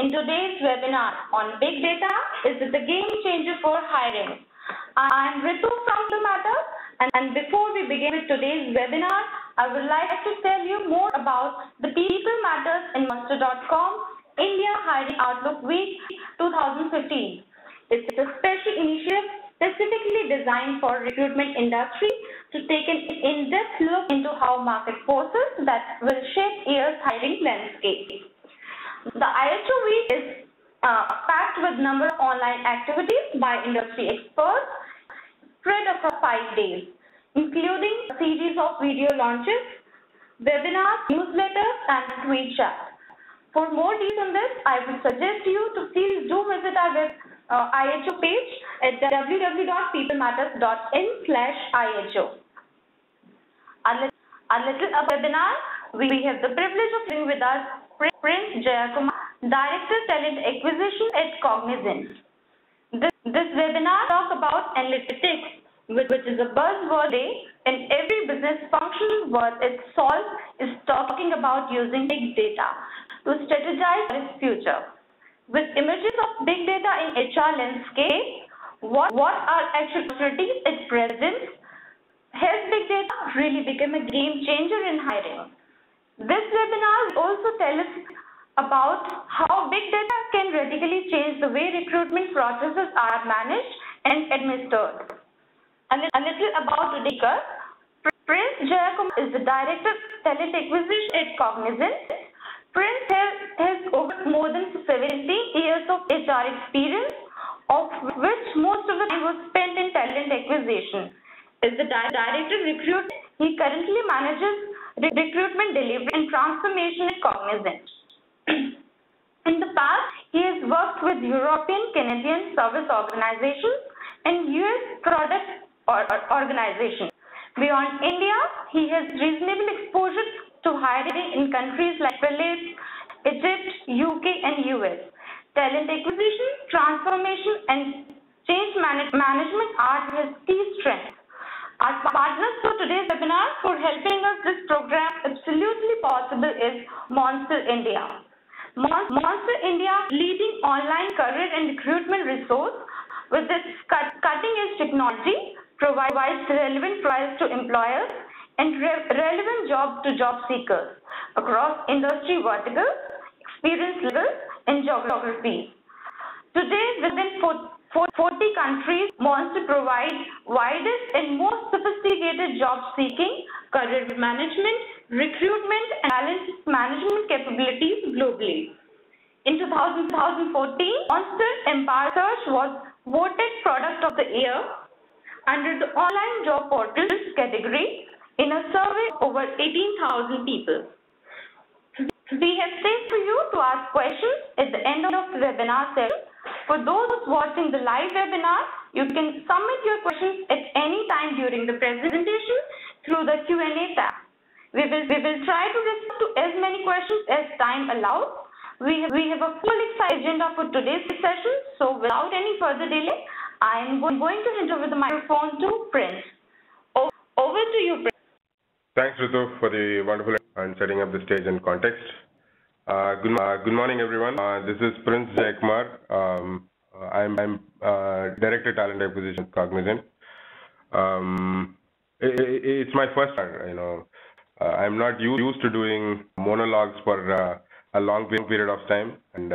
In today's webinar on big data, is it the game changer for hiring? I'm Ritu from The Matter, and before we begin with today's webinar, I would like to tell you more about the People Matters in Monster.com India Hiring Outlook Week 2015. It's a special initiative specifically designed for recruitment industry to take an in-depth look into how market forces that will shape year's hiring landscape. The IHO Week is packed with number of online activities by industry experts spread across 5 days, including a series of video launches, webinars, newsletters, and tweet chat. For more details on this, I would suggest you to please do visit our IHO page at www.peoplematters.in/IHO. A little webinar, we have the privilege of having with us Prince Jayakumar, Director Talent Acquisition at Cognizant. This webinar talks about analytics, which is a buzzword today, and every business function worth its salt is talking about using big data to strategize its future. With emergence of big data in HR landscape, what are actual opportunities at present? Has big data really become a game changer in hiring? This webinar will also tell us about how big data can radically change the way recruitment processes are managed and administered. A little about today's speaker. Prince Jayakumar is the Director of Talent Acquisition at Cognizant. Prince has over more than 17 years of HR experience, of which most of the time was spent in talent acquisition. As the Director of Recruitment, he currently manages recruitment delivery and transformation at Cognizant. In the past, he has worked with European, Canadian service organizations and US product organizations. Beyond India, he has reasonable exposure to hiring in countries like Philippines, Egypt, UK, and US. Talent acquisition, transformation, and change management are his key strengths. Our partners for today's webinar for helping us this program absolutely possible is Monster India. Monster India, leading online career and recruitment resource with its cutting-edge technology, provides relevant profiles to employers and relevant job to job seekers across industry verticals, experience levels, and geographies. Today, within 40 countries, Monster provides widest and most sophisticated job seeking, career management, recruitment, and talent management capabilities globally. In 2014, Monster Empire Search was voted Product of the Year under the online job portals category in a survey of over 18,000 people. We have saved for you to ask questions at the end of the webinar session. For those watching the live webinar, you can submit your questions at any time during the presentation through the Q&A tab. We will try to respond to as many questions as time allows. We have a full exciting agenda for today's session, so without any further delay, I am going to hand over the microphone to Prince. Over to you, Prince. Thanks, Ritu, for the wonderful and setting up the stage and context. Good morning, everyone. This is Prince Jayakumar. I'm Director Talent Acquisition at Cognizant. It's my first time. I'm not used to doing monologues for a long period of time, and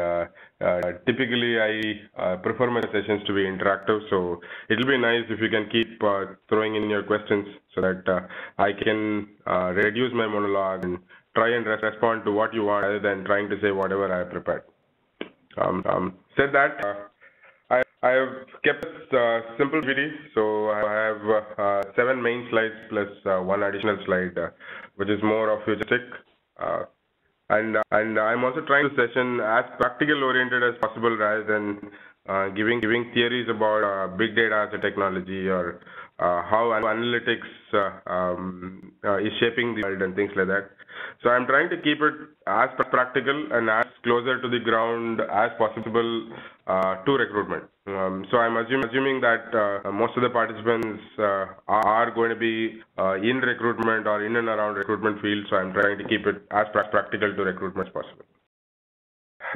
typically I prefer my sessions to be interactive. So it'll be nice if you can keep throwing in your questions so that I can reduce my monologue and try and respond to what you want rather than trying to say whatever I have prepared. Said that, I have kept it simple video, so I have 7 main slides plus 1 additional slide, which is more of futuristic. And I'm also trying to session as practical oriented as possible rather than giving theories about big data as a technology or how analytics is shaping the world and things like that. So I'm trying to keep it as practical and as closer to the ground as possible to recruitment. So I'm assuming that most of the participants are going to be in recruitment or in and around recruitment field. So I'm trying to keep it as practical to recruitment as possible.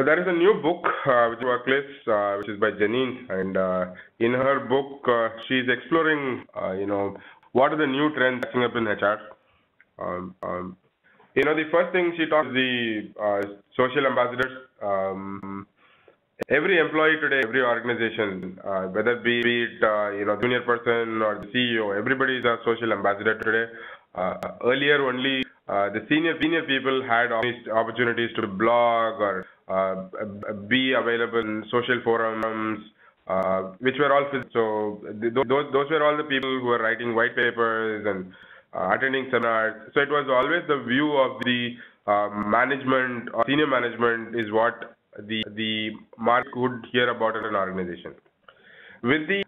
There is a new book which is Workplace, which is by Janine, and in her book, she is exploring, what are the new trends catching up in HR. The first thing she talks is the social ambassadors. Every employee today, every organization, whether be it junior person or the CEO, everybody is a social ambassador today. Earlier, only the senior people had opportunities to blog or be available in social forums, which were all so those were all the people who were writing white papers and attending seminars. So it was always the view of the management or senior management is what the market could hear about an organization. With the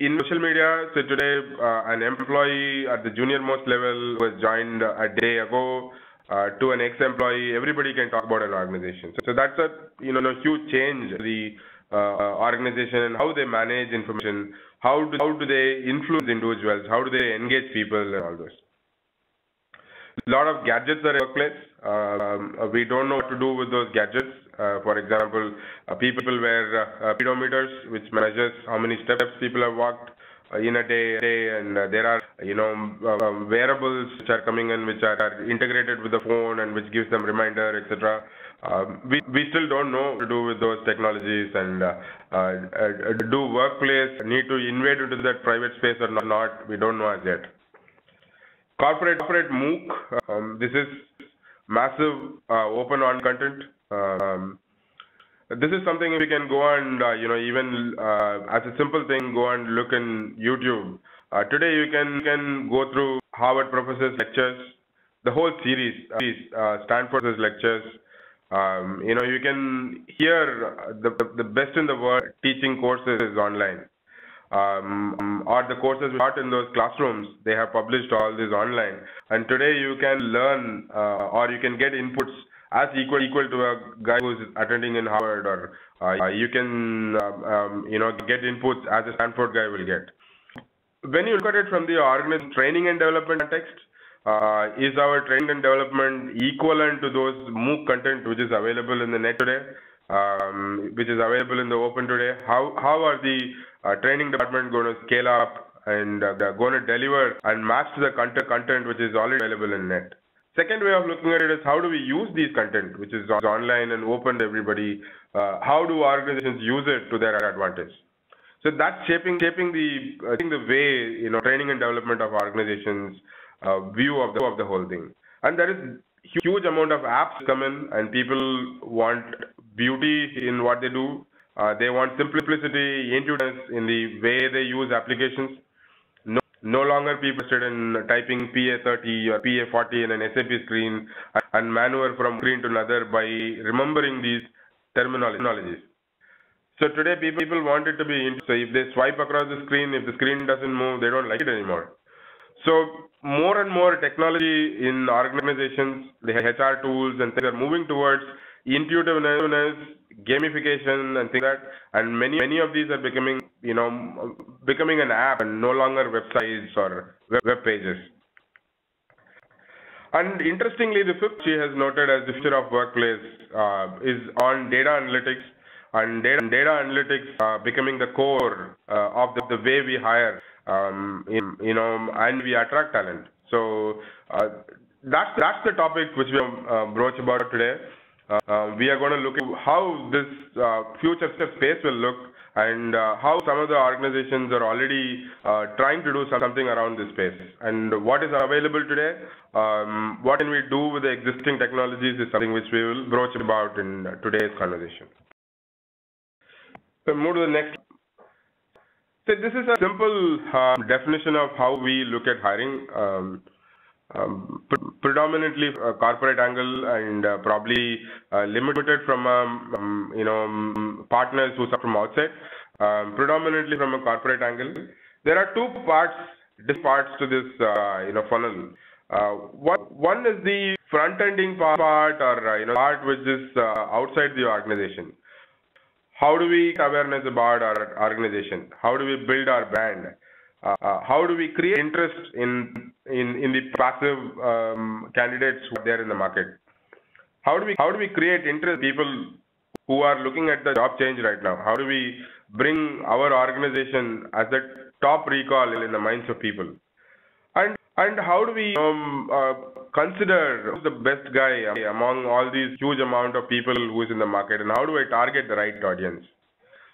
in social media, so today an employee at the junior most level was joined a day ago to an ex-employee, everybody can talk about an organization. So that's a huge change in the organization and how they manage information, how do they influence individuals, how do they engage people and all this. A lot of gadgets are in workplace. We don't know what to do with those gadgets. For example, people wear pedometers, which measures how many steps people have walked in a day, and there are wearables which are coming in, which are integrated with the phone and which gives them reminder, etc. We still don't know what to do with those technologies, and do workplace need to invade into that private space or not? We don't know as yet. Corporate MOOC, this is massive open on content. This is something we can go and even as a simple thing, go and look in YouTube. Today you can go through Harvard professors' lectures, the whole series, Stanford's lectures. You can hear the best in the world teaching courses online. Or the courses taught in those classrooms, they have published all this online, and today you can learn or you can get inputs as equal to a guy who's attending in Harvard, or you can get inputs as a Stanford guy will get. When you look at it from the organization training and development context, is our training and development equivalent to those MOOC content which is available in the net today, which is available in the open today? How are the training department going to scale up and going to deliver and match the content which is already available in net? Second way of looking at it is how do we use these content which is online and open to everybody? How do organizations use it to their advantage? So that's shaping the way training and development of organizations view of the whole thing. And there is huge amount of apps come in, and people want beauty in what they do. They want simplicity, intuitiveness in the way they use applications. No longer people interested in typing PA30 or PA40 in an SAP screen and maneuver from screen to another by remembering these terminologies. So today people want it to be, so if they swipe across the screen, if the screen doesn't move, they don't like it anymore. So more and more technology in organizations, the HR tools and things are moving towards intuitiveness, gamification and things like that, and many of these are becoming an app and no longer websites or web pages. And interestingly, the fifth she has noted as the future of workplace is on data analytics, and data analytics becoming the core of the way we hire, and we attract talent. So that's the topic which we have broached about today. We are going to look at how this future space will look, and how some of the organizations are already trying to do something around this space, and what is available today. What can we do with the existing technologies is something which we will broach about in today's conversation. So move to the next. So this is a simple definition of how we look at hiring. Predominantly a corporate angle, and probably limited from partners who are from outside. Predominantly from a corporate angle. There are two different parts to this funnel. One is the front-ending part, or part which is outside the organization. How do we get awareness about our organization? How do we build our brand? How do we create interest in the passive candidates who are there in the market? How do we create interest in people who are looking at the job change right now? How do we bring our organization as a top recall in the minds of people? And how do we consider who's the best guy among all these huge amount of people who is in the market, and how do I target the right audience?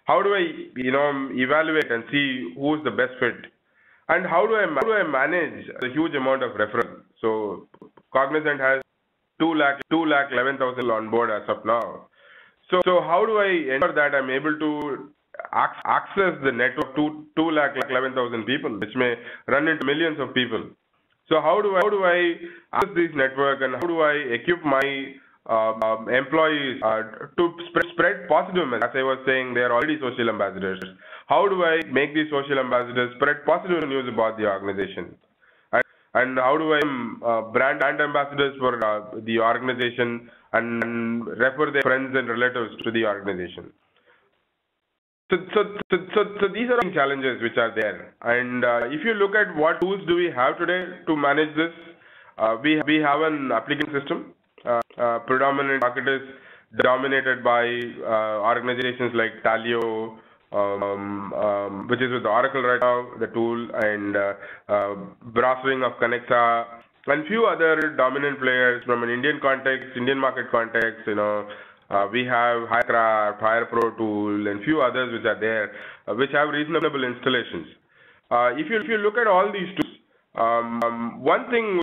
How do I evaluate and see who's the best fit? And how do I manage the huge amount of referral? So Cognizant has 2,11,000 on board as of now. So how do I ensure that I'm able to access the network to 2,11,000 people, which may run into millions of people? So how do I access this network, and how do I equip my employees to spread positive message? As I was saying, they are already social ambassadors. How do I make these social ambassadors spread positive news about the organization? And how do I brand ambassadors for the organization and refer their friends and relatives to the organization? So these are challenges which are there. And if you look at what tools do we have today to manage this, we have an application system. Predominant market is dominated by organizations like Talio, which is with Oracle right now, the tool, and Browsering of Connexa, and few other dominant players from an Indian context, Indian market context. We have HireCraft, HirePro tool, and few others which are there, which have reasonable installations. If you look at all these tools, one thing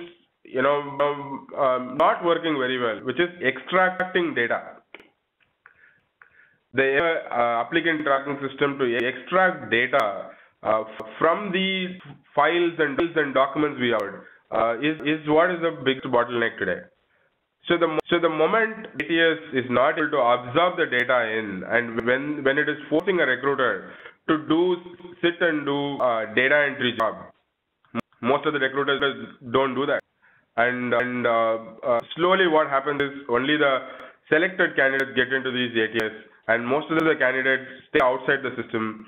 not working very well, which is extracting data. The applicant tracking system to extract data from the files and documents we have is what is the biggest bottleneck today. So the moment ATS is not able to absorb the data in, and when it is forcing a recruiter to sit and do data entry job, most of the recruiters don't do that. And slowly what happens is only the selected candidates get into these ATS, and most of the candidates stay outside the system.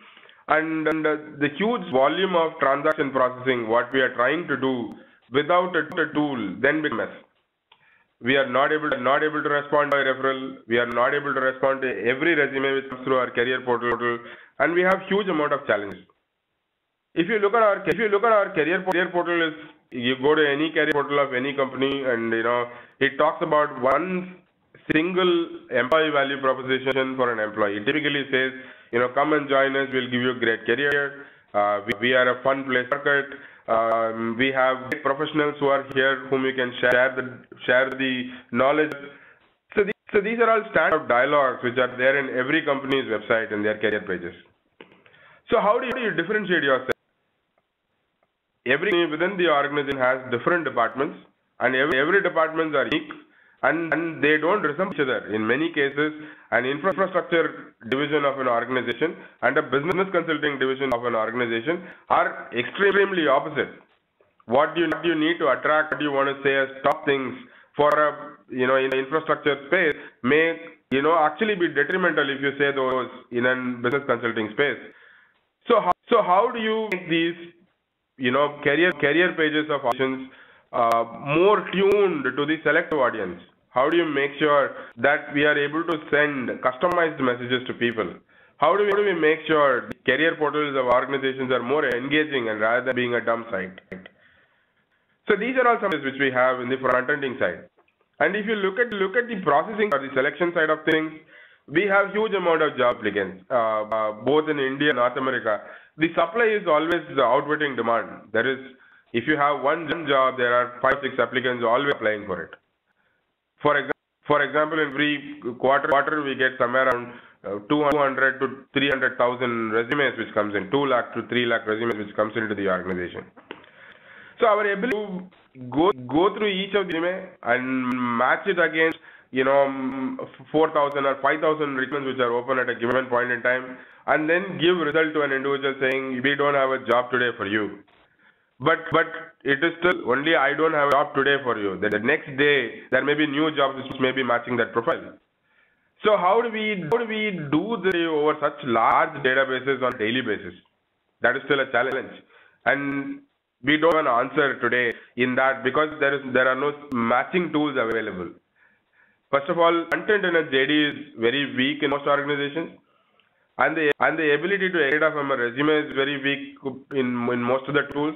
And the huge volume of transaction processing, what we are trying to do without a tool, then becomes a mess. We are not able to respond by referral. We are not able to respond to every resume which comes through our career portal, and we have huge amount of challenges. If you look at our career portal, is you go to any career portal of any company, and it talks about one single employee value proposition for an employee. It typically says, come and join us. We'll give you a great career. We are a fun place to work at. We have professionals who are here whom you can share the knowledge. So these are all standard dialogues which are there in every company's website and their career pages. So how do you differentiate yourself? Every company within the organization has different departments, and every departments are unique, and they don't resemble each other. In many cases, an infrastructure division of an organization and a business consulting division of an organization are extremely opposite. What do you need to attract? What do you want to say as top things for a in the infrastructure space may actually be detrimental if you say those in a business consulting space. So how do you make these career pages of options more tuned to the selective audience? How do you make sure that we are able to send customized messages to people? How do we make sure the career portals of organizations are more engaging and rather than being a dumb site? So these are all some which we have in the front-ending side. And if you look at the processing or the selection side of things, we have huge amount of job applicants, both in India and North America. The supply is always outwitting demand. There is, if you have one job, there are 5-6 applicants always applying for it. For example, in every quarter we get somewhere around 200 to 300,000 resumes which comes in, 2 lakh to 3 lakh resumes which comes into the organization. So our ability to go through each of the resume and match it against 4,000 or 5,000 resumes which are open at a given point in time, and then give result to an individual saying we don't have a job today for you. But it is still only I don't have a job today for you. The next day there may be new jobs which may be matching that profile. So how do we do this over such large databases on a daily basis? That is still a challenge, and we don't have an answer today in that because there are no matching tools available. First of all, content in a JD is very weak in most organizations, and the ability to edit from a resume is very weak in most of the tools.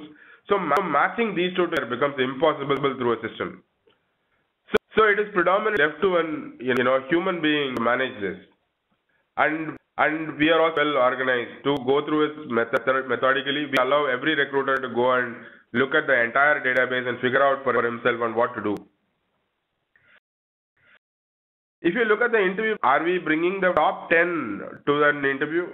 So matching these two together becomes impossible through a system. So it is predominantly left to an human being to manage this, and we are also well organized to go through it methodically. We allow every recruiter to go and look at the entire database and figure out for himself on what to do. If you look at the interview, are we bringing the top 10 to an interview?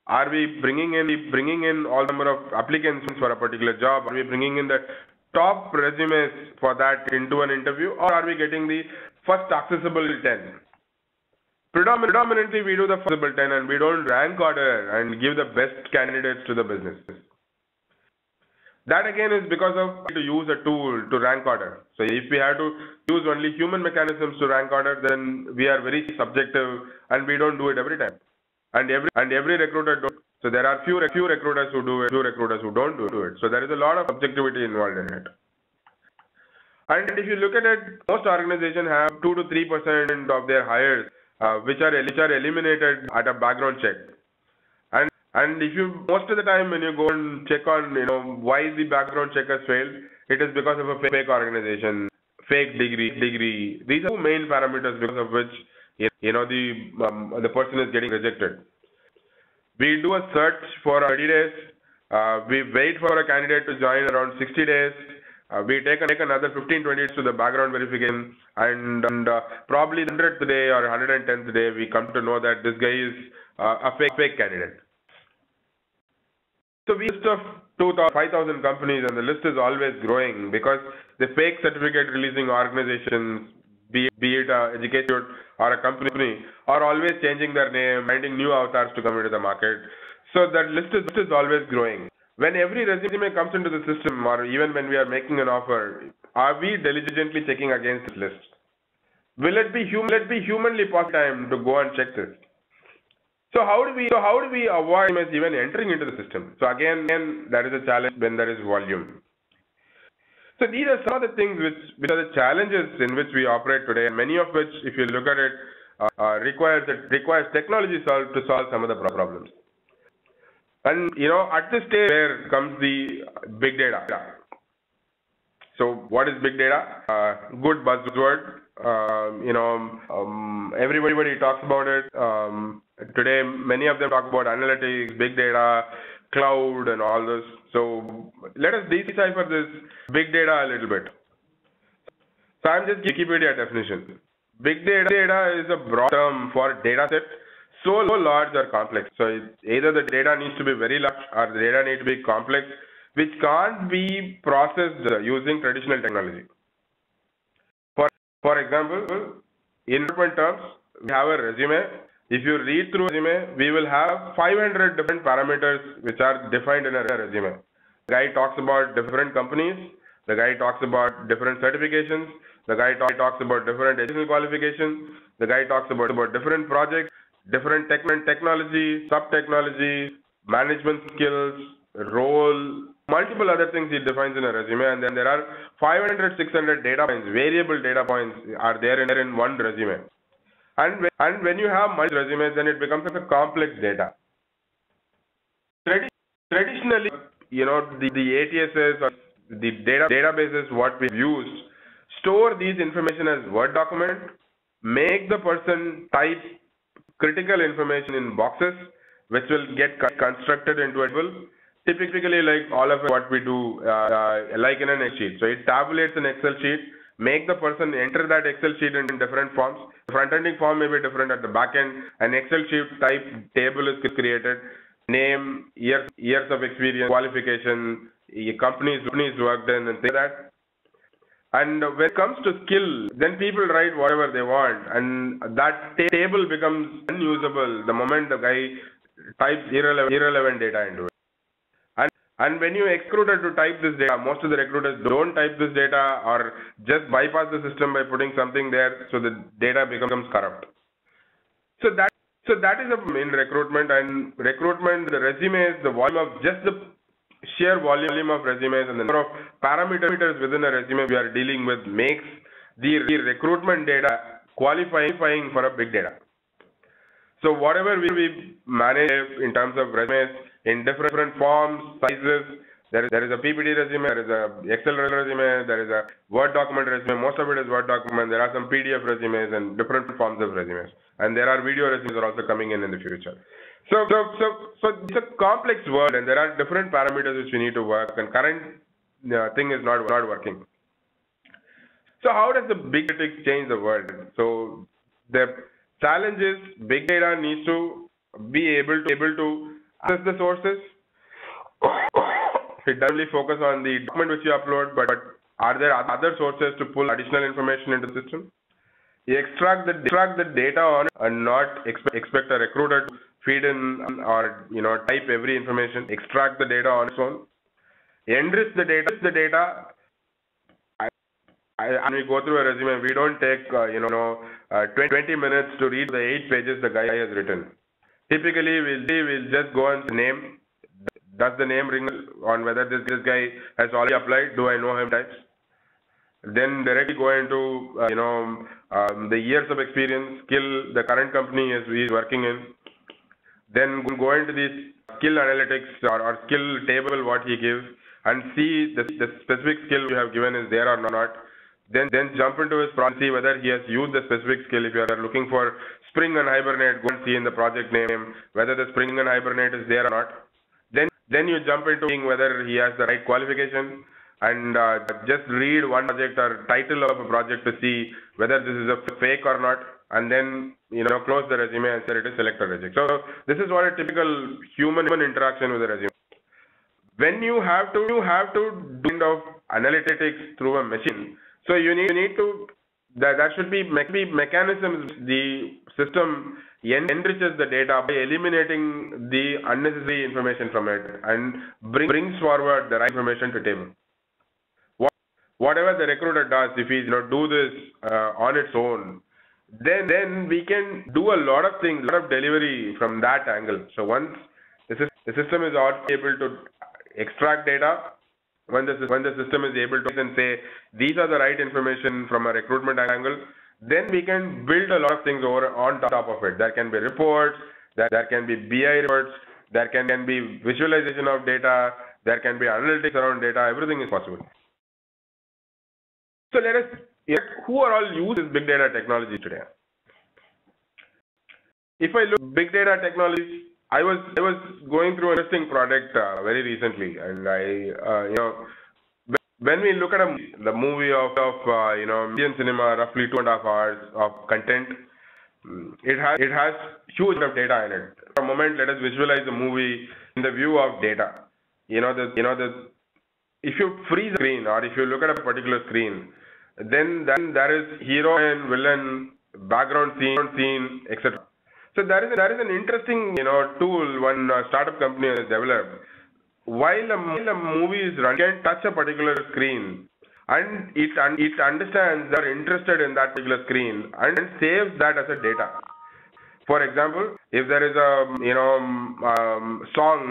Are we bringing in all number of applicants for a particular job? Are we bringing in the top resumes for that into an interview, or are we getting the first accessible 10? Predominantly, we do the first accessible 10, and we don't rank order and give the best candidates to the business. That again is because of to use a tool to rank order. So if we have to use only human mechanisms to rank order, then we are very subjective and we don't do it every time. And every recruiter don't. So there are few recruiters who do it, few recruiters who don't do it. So there is a lot of subjectivity involved in it. And if you look at it, most organizations have 2 to 3% of their hires which are eliminated at a background check. And if you, most of the time when you go and check on, why the background check has failed, it is because of a fake organization, fake degree. These are two main parameters because of which, the person is getting rejected. We do a search for 30 days. We wait for a candidate to join around 60 days. We take another 15-20 days to the background verification, and probably the 100th day or 110th day, we come to know that this guy is a fake candidate. So we list of 5,000 companies, and the list is always growing because the fake certificate releasing organizations, be it an education or a company, are always changing their name, finding new avatars to come into the market. So that list is always growing. When every resume comes into the system, or even when we are making an offer, are we diligently checking against this list? Will it be humanly possible time to go and check this? So how do we avoid even entering into the system? So again, that is a challenge when there is volume. So these are some of the things which are the challenges in which we operate today, and many of which, if you look at it, requires technology to solve some of the problems. And at this stage, where comes the big data. So what is big data? Good buzzword. Everybody talks about it. Today, many of them talk about analytics, big data, cloud, and all this. So let us decipher this big data a little bit. So I'm just Wikipedia definition. Big data is a broad term for data set so large or complex. So either the data needs to be very large or the data needs to be complex, which can't be processed using traditional technology. For example, in recruitment terms, we have a resume. If you read through a resume, we will have 500 different parameters which are defined in a resume. The guy talks about different companies. The guy talks about different certifications. The guy talks about different educational qualifications. The guy talks about different projects, different technology, sub-technology, management skills, role, multiple other things he defines in a resume, and then there are 500, 600 data points, variable data points are there in one resume. And when you have multiple resumes, then it becomes a complex data. Traditionally, the ATSs or the databases what we've used store these information as Word document, make the person type critical information in boxes, which will get constructed into a table. Typically, like all of what we do, like in an Excel sheet. So it tabulates an Excel sheet, make the person enter that Excel sheet in different forms. The front-ending form may be different at the back end. An Excel sheet type table is created, name, years of experience, qualification, companies worked in, and things like that. And when it comes to skill, then people write whatever they want, and that table becomes unusable the moment the guy types irrelevant data into it. And when you recruiter to type this data, most of the recruiters don't type this data or just bypass the system by putting something there, so the data becomes corrupt. So that is in recruitment. And recruitment, the resumes, the volume of just the sheer volume of resumes and the number of parameters within a resume we are dealing with makes the recruitment data qualifying for a big data. So whatever we manage in terms of resumes in different forms, sizes, there is a PPT resume, there is a Excel resume, there is a Word document resume. Most of it is Word document. There are some PDF resumes and different forms of resumes, and there are video resumes are also coming in the future. So it's a complex world, and there are different parameters which we need to work. And current thing is not working. So how does the big data change the world? So the challenge is big data needs to be able to access the sources. It doesn't really focus on the document which you upload, but are there other sources to pull additional information into the system? You extract the data on it and not expect a recruiter to feed in or type every information. Extract the data on its own. Enrich the data. When we go through a resume, we don't take 20 minutes to read the 8 pages the guy has written. Typically, we'll just go on the name. Does the name ring on whether this guy has already applied? Do I know him? Types. Then directly go into the years of experience, skill the current company is working in. Then go into the skill analytics or skill table what he gives and see the specific skill you have given is there or not. Then jump into his project, see whether he has used the specific skill. If you are looking for Spring and Hibernate, go and see in the project name whether the Spring and Hibernate is there or not. Then you jump into seeing whether he has the right qualification and just read one project or title of a project to see whether this is a fake or not, and then close the resume and say it is select or reject. So this is what a typical human interaction with a resume. When you have to do kind of analytics through a machine, so you need to that should be mechanisms. The system enriches the data by eliminating the unnecessary information from it and brings forward the right information to table. Whatever the recruiter does, if he do this on its own, then we can do a lot of things, a lot of delivery from that angle. So once the system is able to extract data, when the system is able to say these are the right information from a recruitment angle, then we can build a lot of things on top of it. There can be reports, there can be BI reports, there can be visualization of data, there can be analytics around data. Everything is possible. So let us who are all using big data technology today. If I look at big data technology, I was going through an interesting project very recently, and when we look at the movie of Indian cinema, roughly 2.5 hours of content, it has huge amount of data in it. For a moment, let us visualize the movie in the view of data. If you freeze the screen or if you look at a particular screen, then there is hero and villain, background scene, etc. So there is an interesting tool one startup company has developed. While a movie is running, it can touch a particular screen and it understands they're interested in that particular screen and saves that as a data. For example, if there is a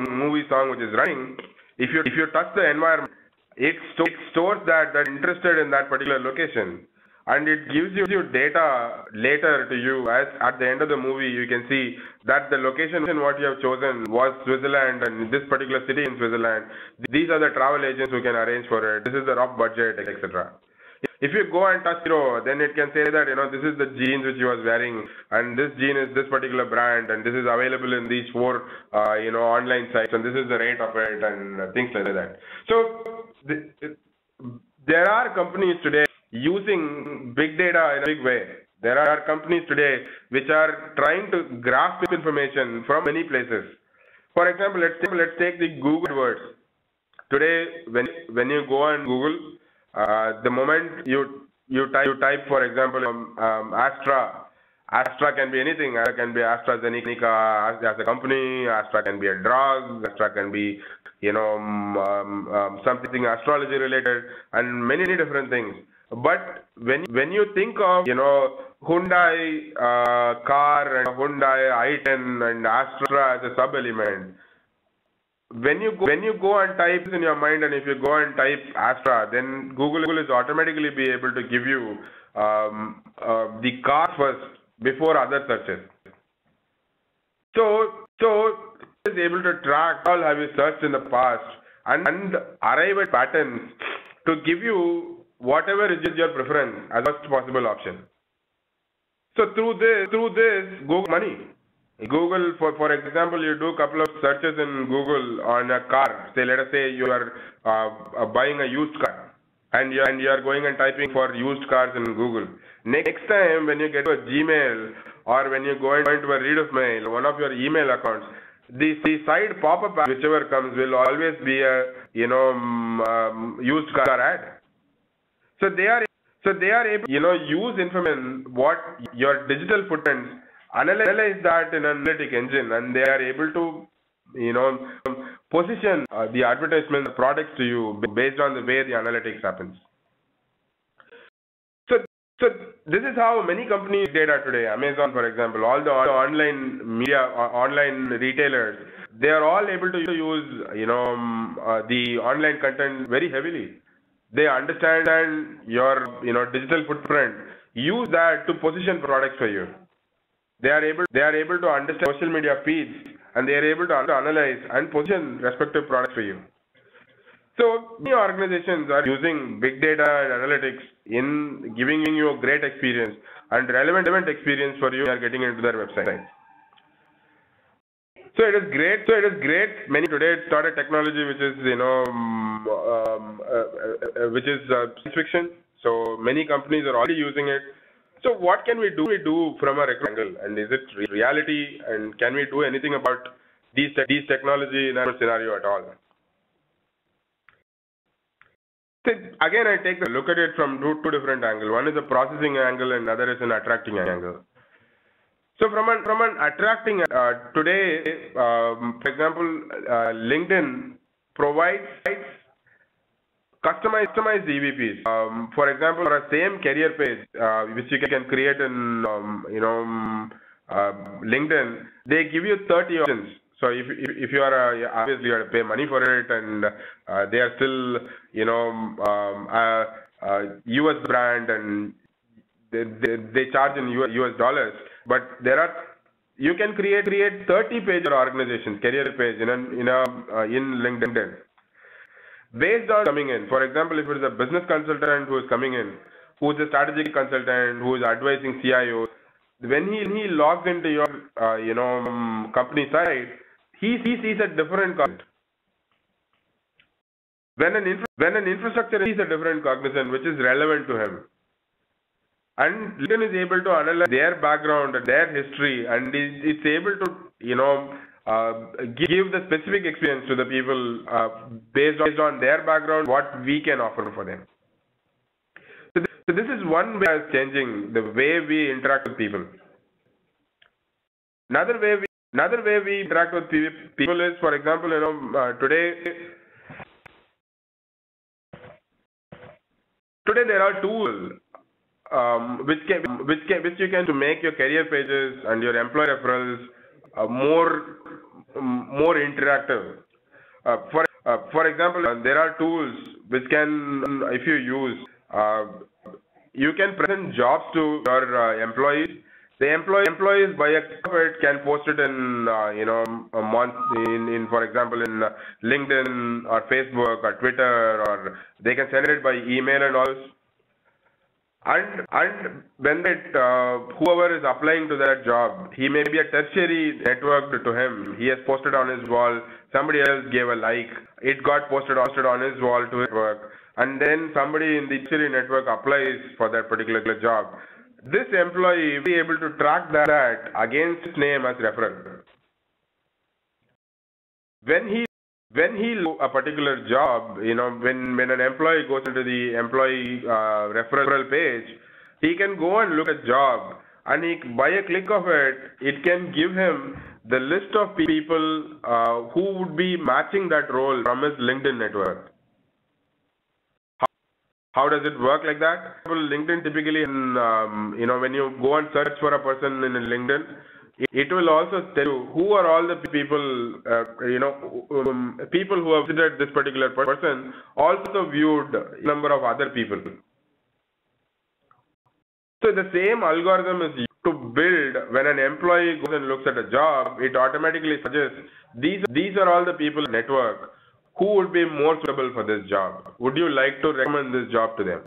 movie song which is running, if you touch the environment, it stores that interested in that particular location, and it gives you data later to you. As at the end of the movie, you can see that the location what you have chosen was Switzerland, and this particular city in Switzerland. These are the travel agents who can arrange for it. This is the rough budget, etc. If you go and touch hero, then it can say that this is the jeans which he was wearing, and this jean is this particular brand, and this is available in these 4 online sites, and this is the rate of it, and things like that. So there are companies today using big data in a big way. There are companies today which are trying to grasp information from many places. For example, let's take the Google words. Today, when you go on Google, the moment you type, for example, Astra can be anything. Astra can be AstraZeneca as a company. Astra can be a drug. Astra can be something astrology related, and many different things. But when you think of Hyundai car and Hyundai i10 and Astra as a sub element, when you go and type in your mind, and if you go and type Astra, then Google is automatically be able to give you the cars first before other searches. So it is able to track all have you searched in the past and arrive at patterns to give you whatever is your preference as first possible option. So through this, Google money. Google, for example, you do a couple of searches in Google on a car. Say, let us say you are buying a used car, and you are going and typing for used cars in Google. Next time when you get to a Gmail or when you go into a read of mail, one of your email accounts, the side pop-up whichever comes will always be a used car ad. So they are able to use information what your digital footprints, analyze that in an analytic engine, and they are able to position the advertisement products to you based on the way the analytics happens. So this is how many companies data today. Amazon, for example, all the online media, online retailers, they are all able to use the online content very heavily. They understand your digital footprint, use that to position products for you. They are able to understand social media feeds, and they are able to analyze and position respective products for you. So many organizations are using big data and analytics in giving you a great experience and relevant experience for you when you are getting into their website. So it is great. Many today started technology which is science fiction. So many companies are already using it. So what can we do from a angle, and is it reality, and can we do anything about these technology in a scenario at all? So again, I take a look at it from two different angles. One is a processing angle, and another is an attracting angle. So from an attracting today, for example, LinkedIn provides customized EVPs. For example, for a same career page, which you can create in LinkedIn, they give you 30 options. So if you are obviously you have to pay money for it, and they are still US brand, and they charge in US dollars. But you can create 30-page organizations career page in LinkedIn based on coming in. For example, if it is a business consultant who is coming in, who is a strategic consultant, who is advising CIOs, when he logs into your company site, he sees a different Cognizant. When an infrastructure sees a different Cognizant which is relevant to him, and LinkedIn is able to analyze their background, their history, and it's able to give the specific experience to the people based on their background, what we can offer for them. So this is one way of changing the way we interact with people. Another way we interact with people is, for example, today there are tools which you can to make your career pages and your employee referrals more interactive. For example, there are tools which can, if you use, you can present jobs to your employees. The employees by a click of it can post it in a month for example in LinkedIn or Facebook or Twitter, or they can send it by email and all. And when whoever is applying to that job, he may be a tertiary network to him. He has posted on his wall. Somebody else gave a like. It got posted on his wall to his work, and then somebody in the tertiary network applies for that particular job. This employee will be able to track that against his name as referral. When he a particular job, when an employee goes into the employee referral page, he can go and look at job, and by a click of it, it can give him the list of people who would be matching that role from his LinkedIn network. How does it work like that? LinkedIn typically, when you go and search for a person in LinkedIn, It will also tell you who are all the people, people who have visited this particular person also viewed number of other people. So the same algorithm is used to build when an employee goes and looks at a job, it automatically suggests these are all the people in the network who would be more suitable for this job. Would you like to recommend this job to them?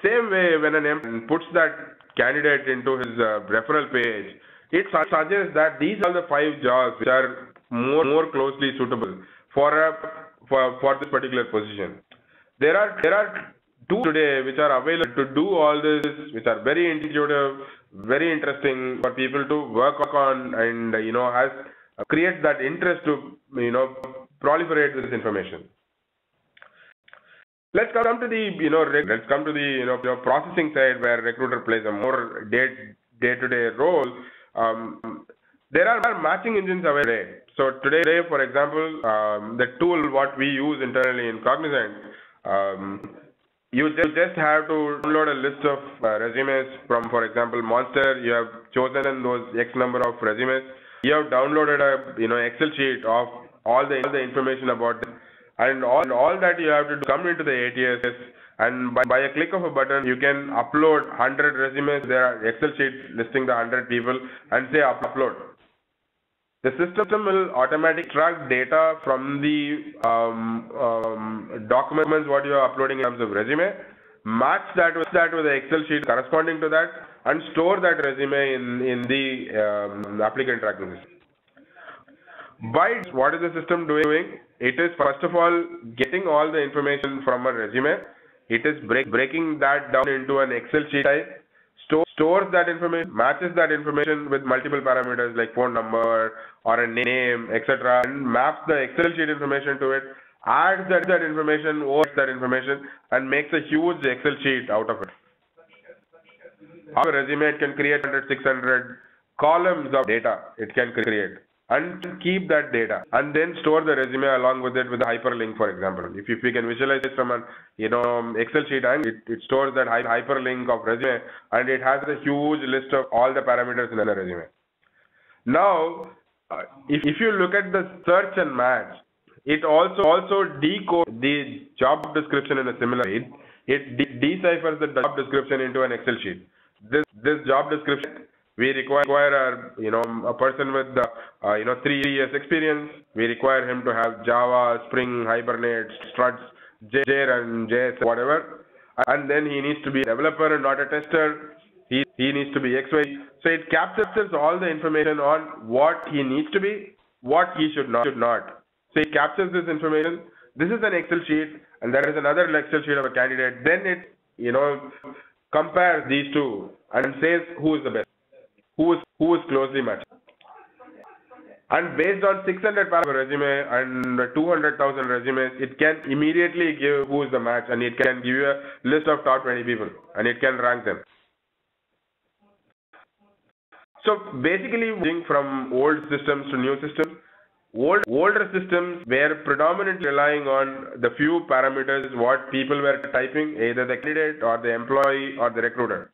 Same way, when an employee puts that candidate into his referral page, it suggests that these are the 5 jobs which are more closely suitable for this particular position. There are tools today which are available to do all this, which are very intuitive, very interesting for people to work on, and has creates that interest to proliferate this information. Let's come to the processing side, where recruiter plays a more day-to-day role. There are matching engines available today. So today, for example, the tool what we use internally in Cognizant, you just have to download a list of resumes from, for example, Monster. You have chosen those X number of resumes. You have downloaded a Excel sheet of all the information about them. And all that you have to do, come into the ATS, and by a click of a button, you can upload 100 resumes. There are Excel sheets listing the 100 people, and say upload. The system will automatically extract data from the documents what you are uploading in terms of resume, match that with the Excel sheet corresponding to that, and store that resume in the applicant tracking system. What is the system doing? It is first of all getting all the information from a resume. It is breaking that down into an Excel sheet type, stores that information, matches that information with multiple parameters like phone number or a name, etc., and maps the Excel sheet information to it, adds that information, overrides that information, and makes a huge Excel sheet out of it. Our resume, it can create 600 columns of data. It can create and keep that data, and then store the resume along with it with a hyperlink, for example. If we can visualize it from an Excel sheet, and it stores that hyperlink of resume, and it has a huge list of all the parameters in the resume. Now, if you look at the search and match, it also decodes the job description in a similar way. It deciphers the job description into an Excel sheet. This job description, we require a person with 3 years experience. We require him to have Java, Spring, Hibernate, Struts, JR and JS, whatever. And then he needs to be a developer and not a tester. He needs to be XY. So it captures all the information on what he needs to be, what he should not. So it captures this information. This is an Excel sheet, and there is another Excel sheet of a candidate. Then it compares these two and says who is the best, who is closely matched. And based on 600 paragraph resume and 200,000 resumes, it can immediately give who is the match, and it can give you a list of top 20 people, and it can rank them. So basically, moving from old systems to new systems, older systems were predominantly relying on the few parameters what people were typing, either the candidate or the employee or the recruiter,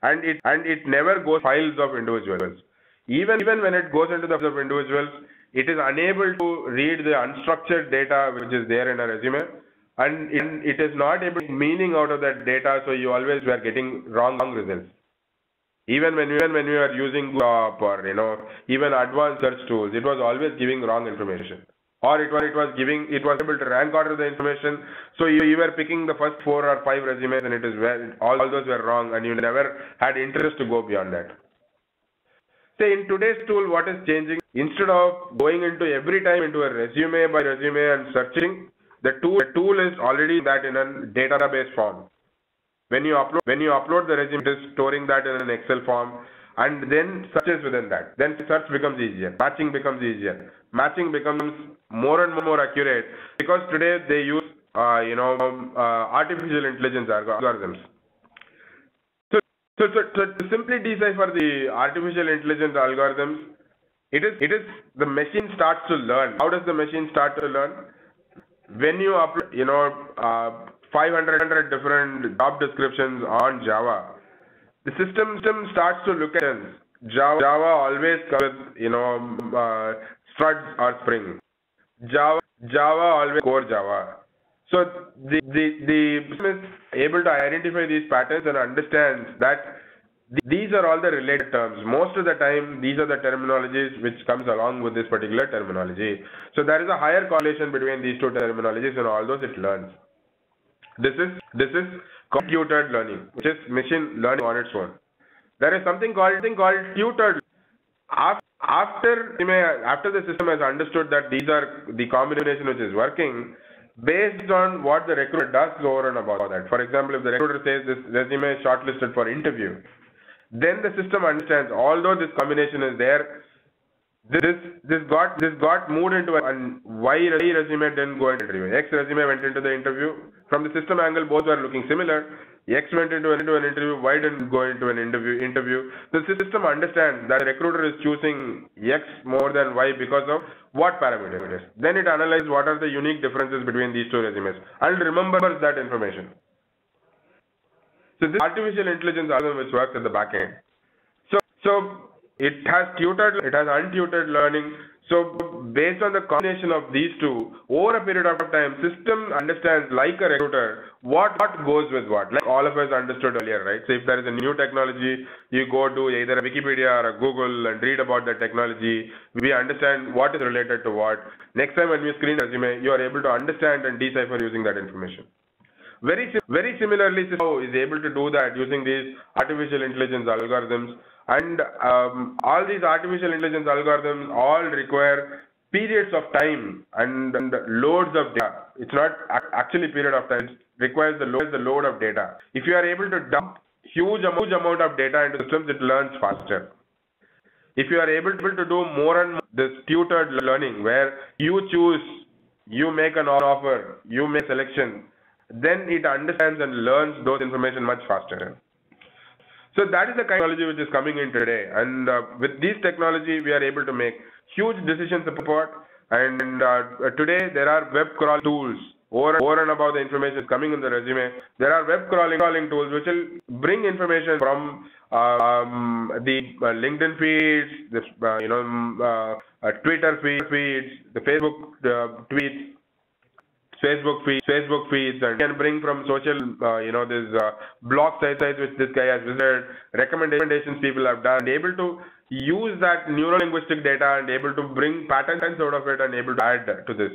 and it never goes files of individuals. Even when it goes into the files of individuals, it is unable to read the unstructured data which is there in a resume, and it is not able to make meaning out of that data. So you always were getting wrong results. Even when we are using Google or even advanced search tools, it was always giving wrong information, or it was able to rank order the information. So you were picking the first 4 or 5 resumes, and all those were wrong, and you never had interest to go beyond that. Say in today's tool, what is changing? Instead of going into every time into a resume by resume and searching, the tool is already that in a database form. When you upload the resume, it is storing that in an Excel form, and then searches within that. Then search becomes easier. Matching becomes easier. Matching becomes more and more accurate, because today they use artificial intelligence algorithms. So to simply decipher the artificial intelligence algorithms, it is the machine starts to learn. How does the machine start to learn? When you upload 500 different job descriptions on Java, the system starts to look at it. Java always comes with, struts or Spring. Java always core Java. So the system is able to identify these patterns and understands that these are all the related terms. Most of the time, these are the terminologies which comes along with this particular terminology. So there is a higher correlation between these two terminologies, and all those it learns. This is computed learning, which is machine learning on its own. There is something called tutored. After the system has understood that these are the combination which is working, based on what the recruiter does over and about that. For example, if the recruiter says this resume is shortlisted for interview, then the system understands, although this combination is there, this got moved into and Y resume didn't go into interview. X resume went into the interview. From the system angle, both were looking similar. X went into an interview, Y didn't go into an interview. The system understands that the recruiter is choosing X more than Y because of what parameter it is. Then it analyzes what are the unique differences between these two resumes and remembers that information. So this artificial intelligence algorithm which works at the back end. So it has tutored, it has untutored learning. So based on the combination of these two, over a period of time, system understands, like a recruiter, what goes with what. Like all of us understood earlier, right? So if there is a new technology, you go to either a Wikipedia or a Google and read about the technology. We understand what is related to what. Next time when we screen a resume, you are able to understand and decipher using that information. Very similarly, system is able to do that using these artificial intelligence algorithms. And all these artificial intelligence algorithms all require periods of time and loads of data. It's not actually period of time. It requires the load of data. If you are able to dump huge amount of data into systems, it learns faster. If you are able to do more and more this tutored learning, where you choose, you make an offer, you make selection, then it understands and learns those information much faster. So that is the kind of technology which is coming in today, and with this technology we are able to make huge decision support. And today there are web crawling tools over and above the information coming in the resume. There are web crawling tools which will bring information from the LinkedIn feeds, Twitter feeds, the Facebook tweets. Facebook feeds, and can bring from social, this blog sites which this guy has visited, recommendations people have done, and able to use that neuro-linguistic data and able to bring patterns out of it and able to add to this.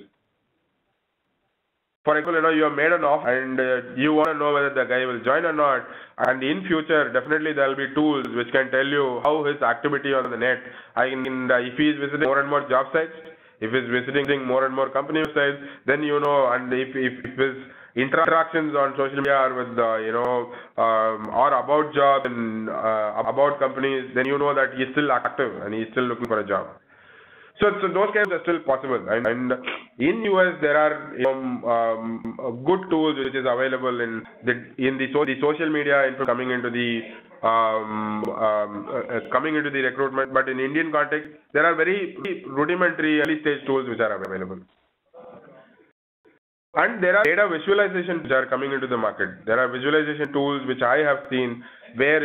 For example, you have made an offer and you want to know whether the guy will join or not. And in future, definitely there will be tools which can tell you how his activity on the net. If he is visiting more and more job sites, if he's visiting more and more company websites, then and if his interactions on social media are with or about jobs and about companies, then you know that he's still active and he's still looking for a job. So those kinds are still possible, and in US there are good tools which is available in the social media coming into the recruitment. But in Indian context, there are very rudimentary early stage tools which are available. And there are data visualizations which are coming into the market. There are visualization tools which I have seen where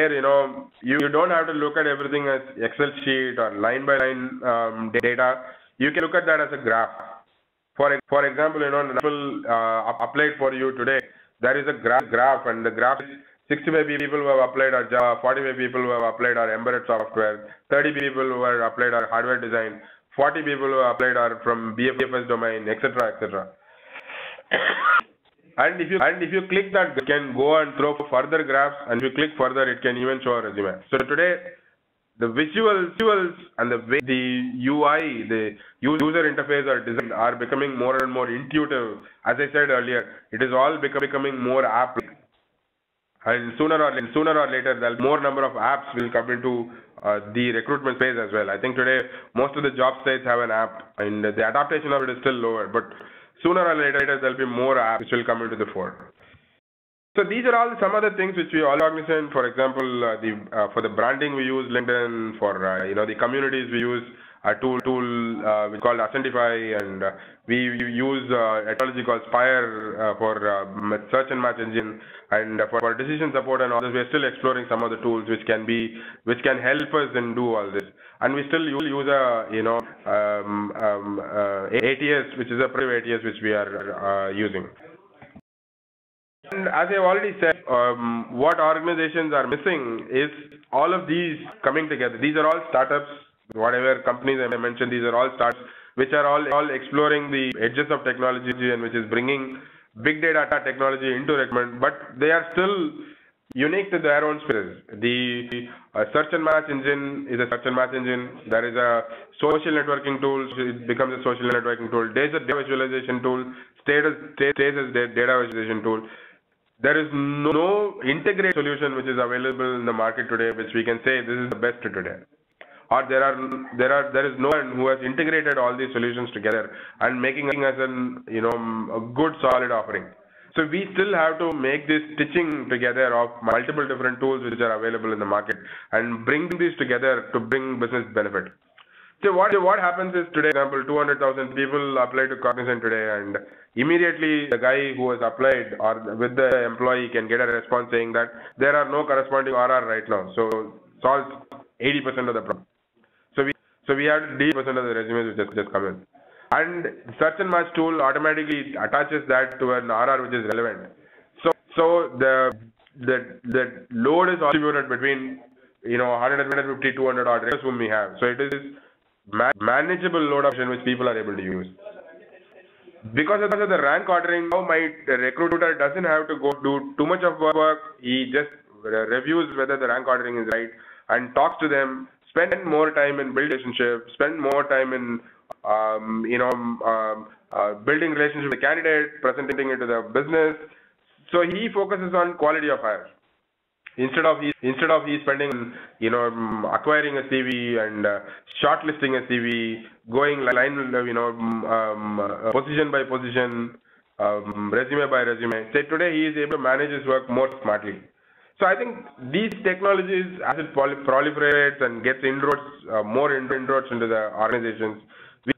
you don't have to look at everything as Excel sheet or line by line data. You can look at that as a graph. For example, Apple applied for you today. There is a graph, and the graph is 65 people who have applied our Java, 45 people who have applied our embedded software, 30 people who have applied our hardware design, 40 people who have applied our from BFS domain, etc., etc. And if you click that, it can go and throw further graphs, and if you click further, it can even show a resume. So today, the visuals and the way the UI, the user interface or design are becoming more and more intuitive. As I said earlier, it is all becoming more app. And sooner or later, there will be more number of apps will come into the recruitment phase as well. I think today most of the job sites have an app, and the adaptation of it is still lower. But sooner or later, there will be more apps which will come into the fore. So these are all some of the things which we all Cognizant. For example, for the branding we use LinkedIn. For the communities we use a tool which is called Ascentify, and we use a technology called Spire for search and match engine, and for decision support and all this. We are still exploring some of the tools which can help us in do all this. And we still use a ATS, which is a private ATS which we are using. And as I've already said, what organizations are missing is all of these coming together. These are all startups, whatever companies I mentioned, these are all startups which are all exploring the edges of technology and which is bringing big data technology into recruitment, but they are still unique to their own spaces. The search and match engine is a search and match engine. There is a social networking tool, it becomes a social networking tool. There is a data visualization tool, stays as data visualization tool. There is no integrated solution which is available in the market today, which we can say this is the best today. Or there is no one who has integrated all these solutions together and making us a good solid offering. So we still have to make this stitching together of multiple different tools which are available in the market and bring these together to bring business benefit. So what happens is today, for example, 200,000 people apply to Cognizant today, and immediately the guy who has applied or with the employee can get a response saying that there are no corresponding RR right now. So solves 80% of the problem. So we have 80% of the resumes which just come in. And search and match tool automatically attaches that to an RR which is relevant. So the load is distributed between 150, 200 odd resumes whom we have. So it is manageable load option which people are able to use. Because of the rank ordering, now my recruiter doesn't have to go do too much of work. He just reviews whether the rank ordering is right and talks to them, spend more time in building relationships, spend more time in building relationship with the candidate, presenting it to the business. So he focuses on quality of hire. Instead of he spending acquiring a CV and shortlisting a CV, going line position by position, resume by resume. So today he is able to manage his work more smartly. So I think these technologies, as it proliferates and gets more inroads into the organizations,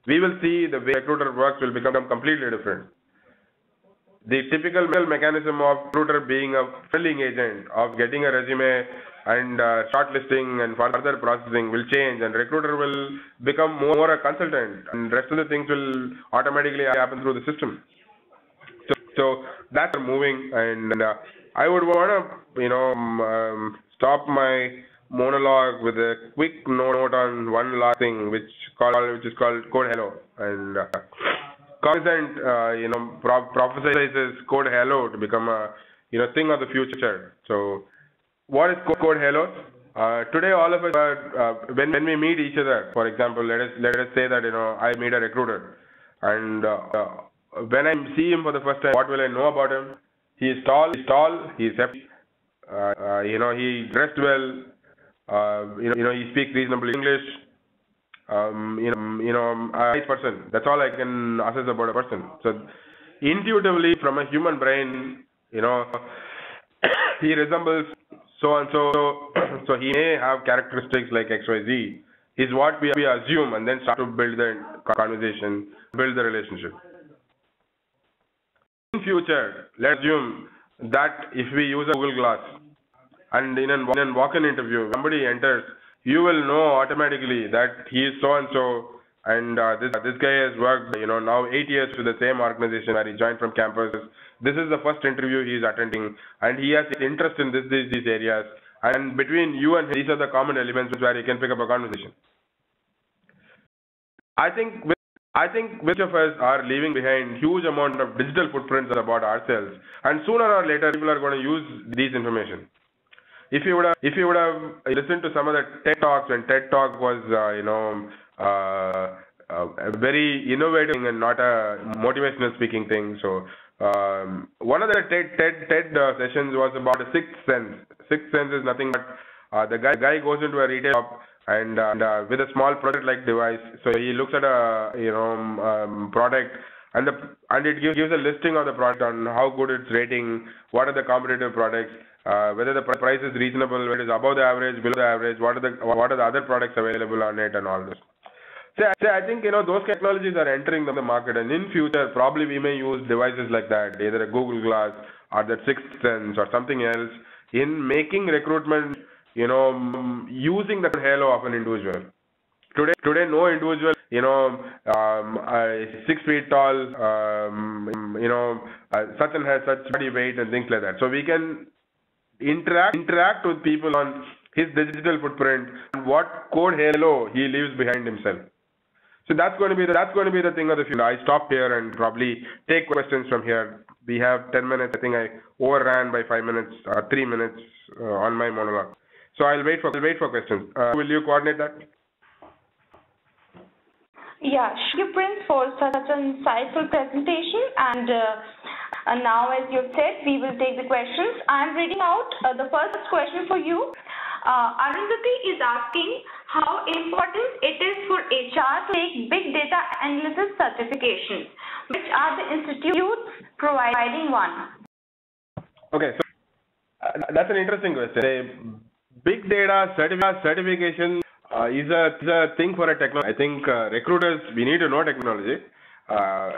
we will see the way recruiter works will become completely different. The typical mechanism of recruiter being a filling agent of getting a resume and shortlisting and further processing will change, and recruiter will become more a consultant, and rest of the things will automatically happen through the system. So that's moving, and I would want to stop my monologue with a quick note on one last thing, which is called Code Hello. And Cognizant, prophesizes Code Hello to become a thing of the future. So what is Code Hello? Today, all of us are when we meet each other. For example, let us say that I meet a recruiter, and when I see him for the first time, what will I know about him? He is tall. He is hefty. He dressed well. He speaks reasonable English. A nice person. That's all I can assess about a person. So, intuitively, from a human brain, he resembles so and so. So he may have characteristics like XYZ. Is what we assume, and then start to build the conversation, build the relationship. In future, let's assume that if we use a Google Glass and in a walk-in interview, somebody enters, you will know automatically that he is so and so, and this guy has worked now 8 years with the same organization where he joined from campus. This is the first interview he is attending, and he has interest in these areas, and between you and him, these are the common elements where he can pick up a conversation. I think which of us are leaving behind huge amount of digital footprints about ourselves, and sooner or later people are going to use these information. If you would have listened to some of the TED Talks, when TED Talk was very innovative and not a motivational speaking thing. So one of the TED sessions was about a sixth sense. Sixth sense is nothing but the guy goes into a retail shop and with a small project-like device. So he looks at a product, and it gives a listing of the product on how good it's rating, what are the competitive products, whether the price is reasonable, whether it is above the average, below the average, what are the other products available on it, and all this. I think, those technologies are entering the market, and in future, probably we may use devices like that, either a Google Glass or that Sixth Sense or something else, in making recruitment, using the halo of an individual. Today, no individual, 6 feet tall, such and has such body weight and things like that. So we can interact with people on his digital footprint and what code halo he leaves behind himself. So that's going to be the thing of the future. I stop here and probably take questions from here. We have 10 minutes. I think I overran by 5 minutes or 3 minutes on my monologue. So I'll wait for questions. Will you coordinate that? Yeah, thank you, Prince, for such an insightful presentation. And now, as you said, we will take the questions. I'm reading out the first question for you. Arundhati is asking how important it is for HR to take big data analysis certifications. Which are the institutes providing one? Okay, so that's an interesting question. Big data certification is a thing for a technology. I think recruiters, we need to know technology.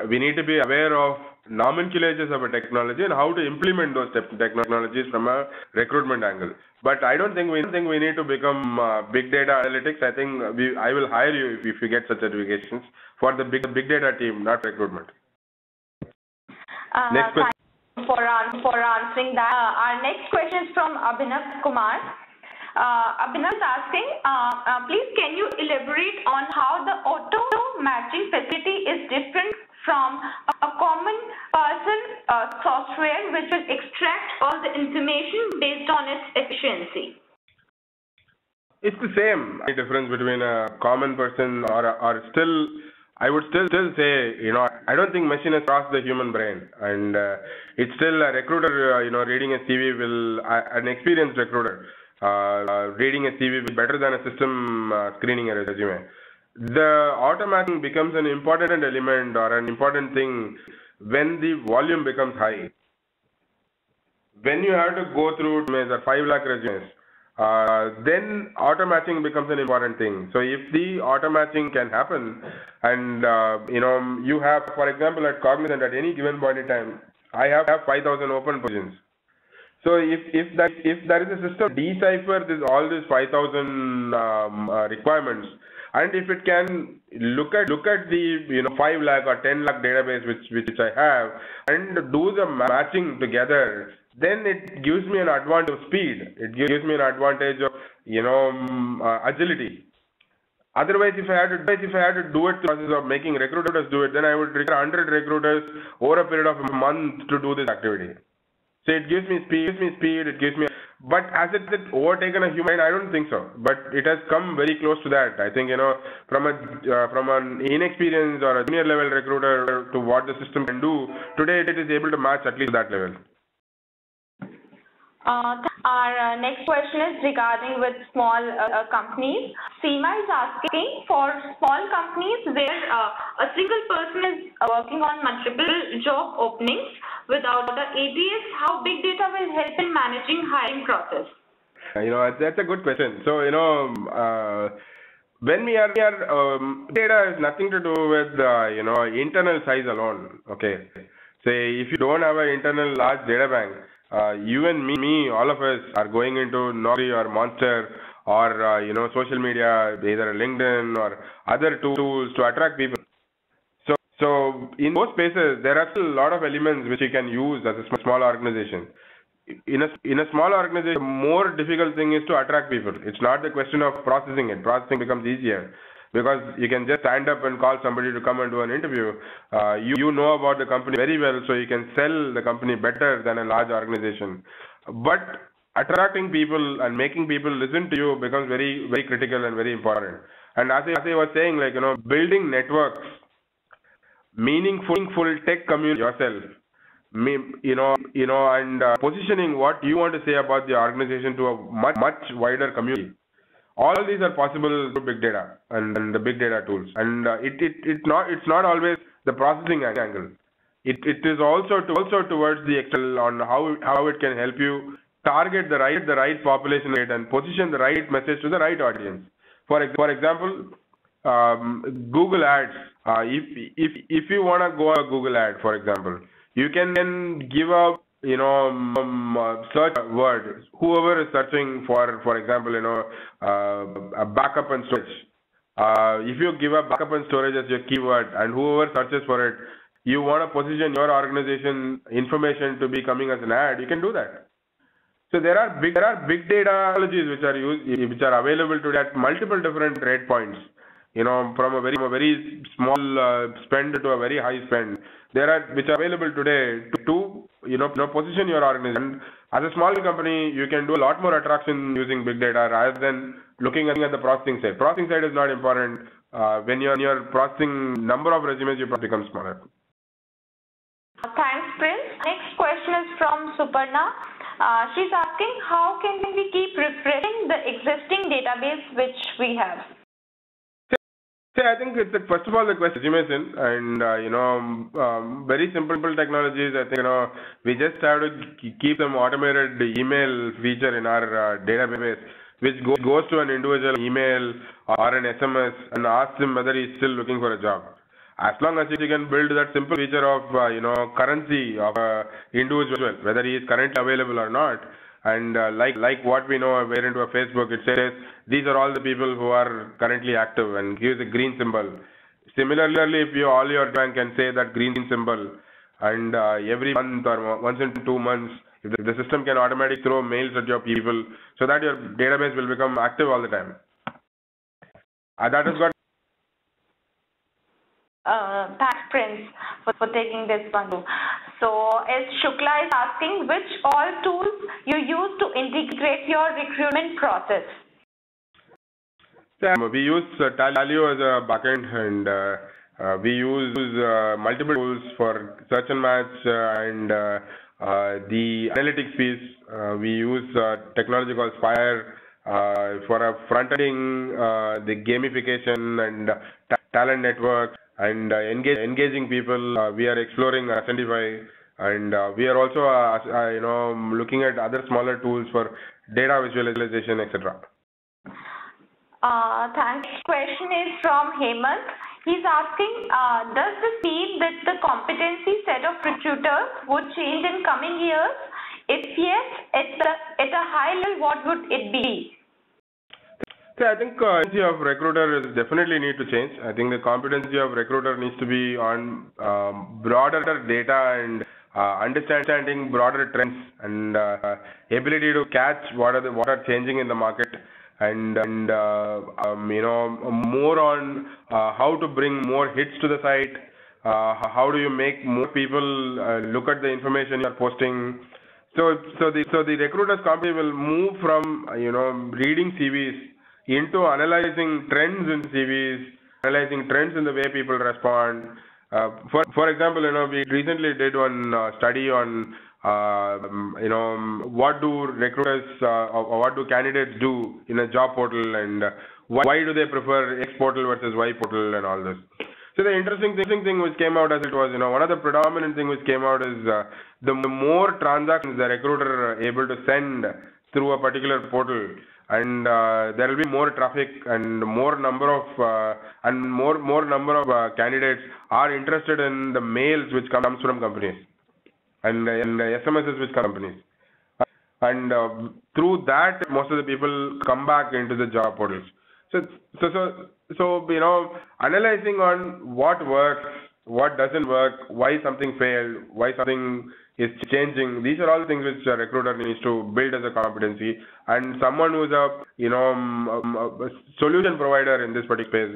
We need to be aware of nomenclatures of a technology and how to implement those technologies from a recruitment angle. But I don't think we need to become big data analytics. I think I will hire you if you get such certifications for the big data team, not recruitment. Next question. Thank you for answering that. Our next question is from Abhinav Kumar. Abhinav is asking, please can you elaborate on how the auto matching facility is different from a common person software which will extract all the information based on its efficiency? It's the same. The difference between a common person or still, I would still say, I don't think machine has crossed the human brain, and it's still a recruiter, reading a CV an experienced recruiter. Reading a CV will be better than a system screening a resume. The auto-matching becomes an important element or an important thing when the volume becomes high. When you have to go through 5 lakh resumes, then auto-matching becomes an important thing. So if the auto-matching can happen, and you have, for example, at Cognizant at any given point in time, I have 5,000 open positions. So if there is a system decipher all these 5,000 requirements, and if it can look at the 5 lakh or 10 lakh database which I have and do the matching together, then it gives me an advantage of speed. It gives me an advantage of agility. Otherwise, if I had to do it, the process of making recruiters do it, then I would require 100 recruiters over a period of a month to do this activity. So it gives me speed, it gives me, but has it overtaken a human? I don't think so. But it has come very close to that. I think, from an inexperienced or a junior level recruiter to what the system can do, today it is able to match at least that level. Our next question is regarding with small companies. Seema is asking for small companies where a single person is working on multiple job openings without the ATS, how big data will help in managing hiring process? That's a good question. So, when we are data has nothing to do with internal size alone. Okay, say if you don't have an internal large data bank, you and me, all of us are going into Naukri or Monster or social media, either LinkedIn or other tools to attract people. So in those spaces, there are still a lot of elements which you can use as a small organization. In a small organization, the more difficult thing is to attract people. It's not the question of processing it. Processing becomes easier because you can just stand up and call somebody to come and do an interview. You know about the company very well, so you can sell the company better than a large organization. But attracting people and making people listen to you becomes very, very critical and very important. And as I was saying, building networks, meaningful tech community yourself, and positioning what you want to say about the organization to a much wider community. All these are possible through big data and the big data tools. And it's not always the processing angle. It is also towards the external on how it can help you target the right population rate and position the right message to the right audience. For example, Google Ads. If you want to go a Google ad, for example, you can give a search word. Whoever is searching for example, a backup and storage. If you give a backup and storage as your keyword, and whoever searches for it, you want to position your organization information to be coming as an ad, you can do that. So there are big data technologies which are available today at multiple different rate points. From a very small spend to a very high spend. There are which are available today to position your organization. As a small company, you can do a lot more attraction using big data rather than looking at the processing side. Processing side is not important. When you're processing number of resumes, you become smaller. Thanks, Prince. Next question is from Suparna. She's asking, how can we keep refreshing the existing database which we have? I think it's first of all the question resumes in, and very simple technologies. I think we just have to keep some automated email feature in our database, which goes to an individual email or an SMS and asks him whether he's still looking for a job. As long as you can build that simple feature of currency of individual, whether he is currently available or not. And like what we know, we're into a Facebook, it says these are all the people who are currently active, and gives a green symbol. Similarly, if all your bank can say that green symbol, and every month or once in 2 months, if the system can automatically throw mails at your people, so that your database will become active all the time. That has got. Thanks, Prince, for taking this one too. So, as Shukla is asking, which all tools you use to integrate your recruitment process? We use Talio as a backend, and we use multiple tools for search and match and the analytics piece. We use technology called Spire for a front-ending, the gamification and talent network. And engaging people. We are exploring Ascendify, and we are also looking at other smaller tools for data visualization, etc. Thanks. Question is from Hemant. He's asking, does this mean that the competency set of recruiters would change in coming years? If yes, at a high level, what would it be? I think competency of recruiter is definitely need to change. I think the competency of recruiter needs to be on broader data and understanding broader trends and ability to catch what are changing in the market, and more on how to bring more hits to the site. How do you make more people look at the information you are posting? So the recruiter's competency will move from reading CVs into analyzing trends in CVs, analyzing trends in the way people respond. For example, we recently did one study on what do recruiters or what do candidates do in a job portal, and why do they prefer X portal versus Y portal and all this. So the interesting thing which came out as it was, one of the predominant thing which came out is the more transactions the recruiter are able to send through a particular portal, and there will be more traffic and more number of candidates are interested in the mails which comes from companies and SMSs which come companies, and through that most of the people come back into the job portals. So analyzing on what works, what doesn't work, why something failed, why something is changing. These are all things which a recruiter needs to build as a competency, and someone who is a solution provider in this particular space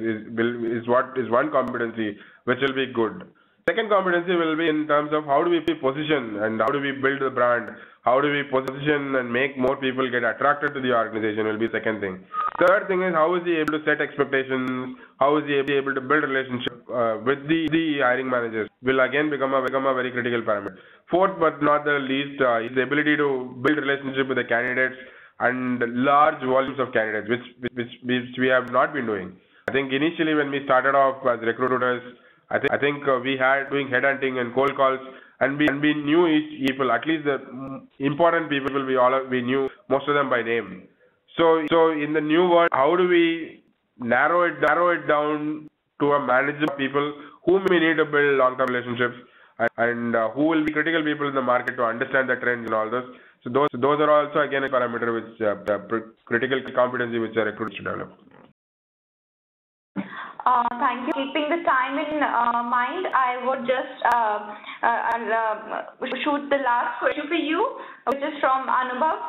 is one competency which will be good. Second competency will be in terms of how do we position and how do we build the brand, how do we position and make more people get attracted to the organization will be second thing. Third thing is how is he able to set expectations, how is he able to build relationship with the hiring managers will again become a very critical parameter. Fourth but not the least is the ability to build relationship with the candidates and large volumes of candidates, which we have not been doing. I think initially when we started off as recruiters, I think we had doing headhunting and cold calls, and we knew each people, at least the important people we knew most of them by name. So in the new world, how do we narrow it down to a manageable people whom we need to build long-term relationships and who will be critical people in the market to understand the trends and all those. So those are also again a parameter which critical competency which a recruiter should develop. Thank you. Keeping the time in mind, I would just shoot the last question for you, which is from Anubhav.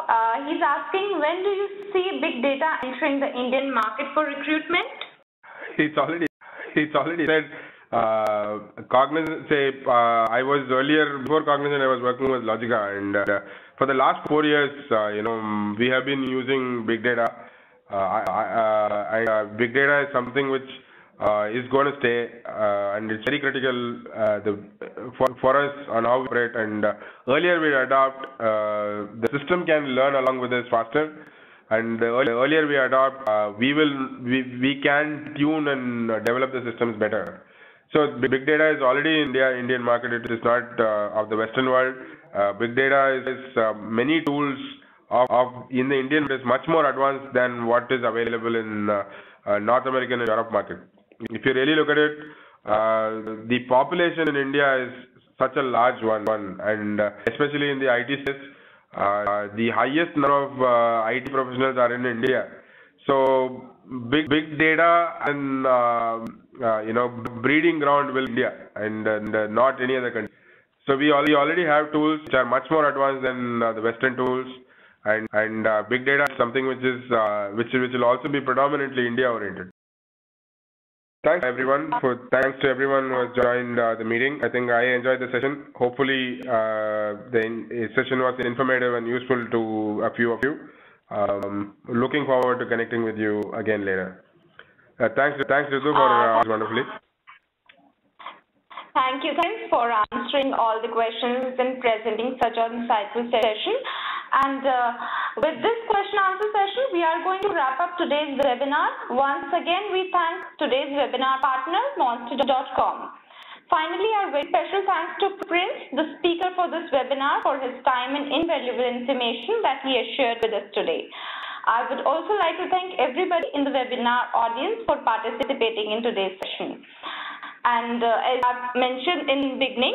He's asking, when do you see big data entering the Indian market for recruitment? It's already said. Cognizant, I was earlier, before Cognizant, I was working with Logica, and for the last 4 years, we have been using big data. Big data is something which is going to stay, and it's very critical for us on how we operate. And earlier we adopt, the system can learn along with us faster. And the earlier we adopt, we can tune and develop the systems better. So big data is already in the Indian market. It is not of the Western world. Big data is many tools in the Indian is much more advanced than what is available in North American and Europe market. If you really look at it, the population in India is such a large one, and especially in the IT space, the highest number of IT professionals are in India. So big data and breeding ground will be India and not any other country. So we already have tools which are much more advanced than the Western tools, and big data is something which will also be predominantly India oriented. Thanks to everyone who has joined the meeting. I think I enjoyed the session. Hopefully the session was informative and useful to a few of you. Looking forward to connecting with you again later. Thanks Ritu for wonderfully. Thank you. Thanks for answering all the questions and presenting such an insightful session. And with this question answer session, we are going to wrap up today's webinar. Once again, we thank today's webinar partner, Monster.com. Finally, our very special thanks to Prince, the speaker for this webinar, for his time and invaluable information that he has shared with us today. I would also like to thank everybody in the webinar audience for participating in today's session. And as I mentioned in the beginning,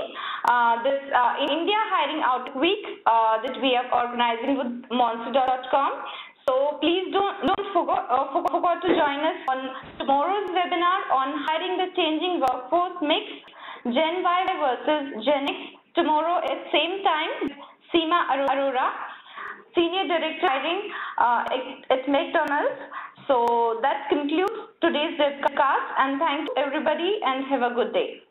this India Hiring Out Week that we are organizing with Monster.com. So please don't forget to join us on tomorrow's webinar on hiring the changing workforce mix, Gen Y versus Gen X, tomorrow at same time. Seema Arora, Senior Director Hiring at McDonald's. So that concludes today's webcast, and thank you everybody and have a good day.